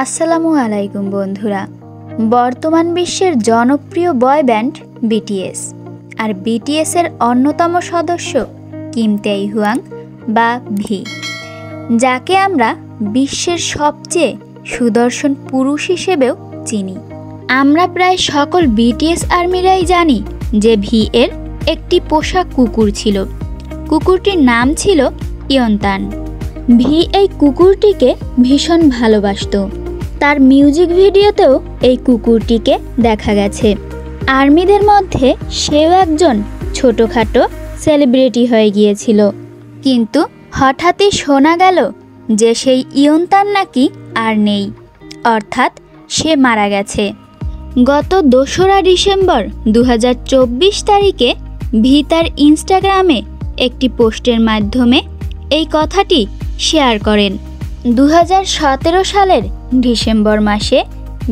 আসসালামু আলাইকুম বন্ধুরা। বর্তমান বিশ্বের জনপ্রিয় বয় ব্যান্ড বিটিএস আর বিটিএসের অন্যতম সদস্য কিম তাইহুয়াং বা ভি, যাকে আমরা বিশ্বের সবচেয়ে সুদর্শন পুরুষ হিসেবেও চিনি। আমরা প্রায় সকল বিটিএস আর্মিরাই জানি যে ভি এর একটি পোষা কুকুর ছিল। কুকুরটির নাম ছিল ইয়ন্তান। ভি এই কুকুরটিকে ভীষণ ভালোবাসত। তার মিউজিক ভিডিওতেও এই কুকুরটিকে দেখা গেছে। আর্মিদের মধ্যে সেও একজন ছোটোখাটো সেলিব্রিটি হয়ে গিয়েছিল। কিন্তু হঠাৎই শোনা গেল যে সেই ইয়ন্তান নাকি আর নেই, অর্থাৎ সে মারা গেছে। গত 2রা ডিসেম্বর 2024 তারিখে ভি তার ইনস্টাগ্রামে একটি পোস্টের মাধ্যমে এই কথাটি শেয়ার করেন। 2017 সালের ডিসেম্বর মাসে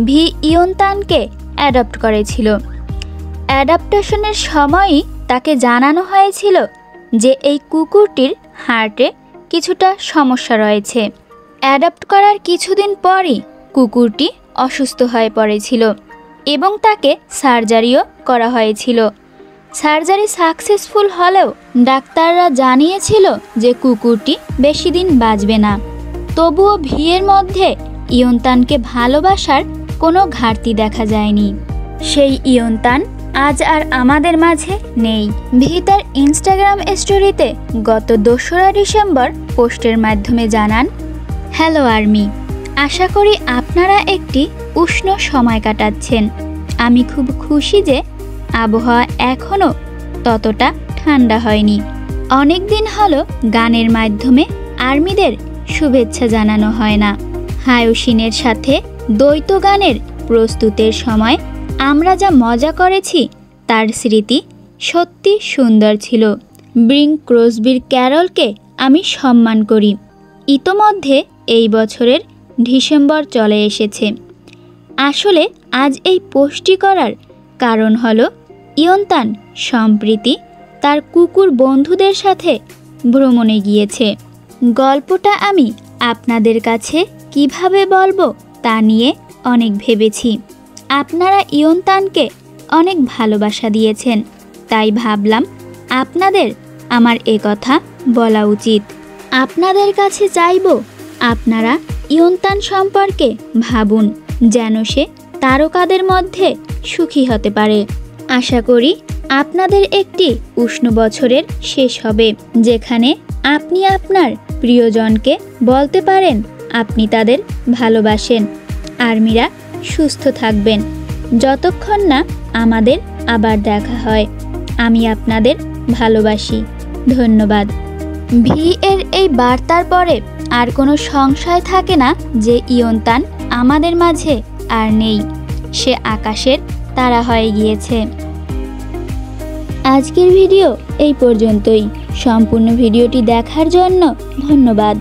ভি ইয়ন্তানকে অ্যাডপ্ট করেছিল। অ্যাডাপ্টেশনের সময়ই তাকে জানানো হয়েছিল যে এই কুকুরটির হার্টে কিছুটা সমস্যা রয়েছে। অ্যাডপ্ট করার কিছুদিন পরই কুকুরটি অসুস্থ হয়ে পড়েছিল এবং তাকে সার্জারিও করা হয়েছিল। সার্জারি সাকসেসফুল হলেও ডাক্তাররা জানিয়েছিল যে কুকুরটি বেশি দিন বাঁচবে না। তবুও ভিয়ের মধ্যে ইয়ন্তানকে ভালোবাসার কোনো ঘাটতি দেখা যায়নি। সেই ইয়ন্তান আজ আর আমাদের মাঝে নেই। ভি তার ইনস্টাগ্রাম স্টোরিতে গত 2রা ডিসেম্বর পোস্টের মাধ্যমে জানান, হ্যালো আর্মি, আশা করি আপনারা একটি উষ্ণ সময় কাটাচ্ছেন। আমি খুব খুশি যে আবহাওয়া এখনও ততটা ঠান্ডা হয়নি। অনেক দিন হলো গানের মাধ্যমে আর্মিদের শুভেচ্ছা জানানো হয় না। হায়োশিনের সাথে দ্বৈত গানের প্রস্তুতের সময় আমরা যা মজা করেছি তার স্মৃতি সত্যি সুন্দর ছিল। ব্রিং ক্রসবির ক্যারলকে আমি সম্মান করি। ইতোমধ্যে এই বছরের ডিসেম্বর চলে এসেছে। আসলে আজ এই পোস্টটি করার কারণ হলো ইয়ন্তান সম্প্রতি তার কুকুর বন্ধুদের সাথে ভ্রমণে গিয়েছে। গল্পটা আমি আপনাদের কাছে কিভাবে বলবো তা নিয়ে অনেক ভেবেছি। আপনারা ইয়ন্তানকে অনেক ভালোবাসা দিয়েছেন, তাই ভাবলাম আপনাদের আমার কথা বলা উচিত। আপনাদের কাছে চাইব আপনারা ইয়ন্তান সম্পর্কে ভাবুন, যেন সে তারকাদের মধ্যে সুখী হতে পারে। আশা করি আপনাদের একটি উষ্ণ বছরের শেষ হবে, যেখানে আপনি আপনার প্রিয়জনকে বলতে পারেন আপনি তাদের ভালোবাসেন। আর্মিরা সুস্থ থাকবেন যতক্ষণ না আমাদের আবার দেখা হয়। আমি আপনাদের ভালোবাসি। ধন্যবাদ। ভি এর এই বার্তার পরে আর কোনো সংশয় থাকে না যে ইয়ন্তান আমাদের মাঝে আর নেই। সে আকাশের তারা হয়ে গিয়েছে। আজকের ভিডিও এই পর্যন্তই। সম্পূর্ণ ভিডিওটি দেখার জন্য ধন্যবাদ।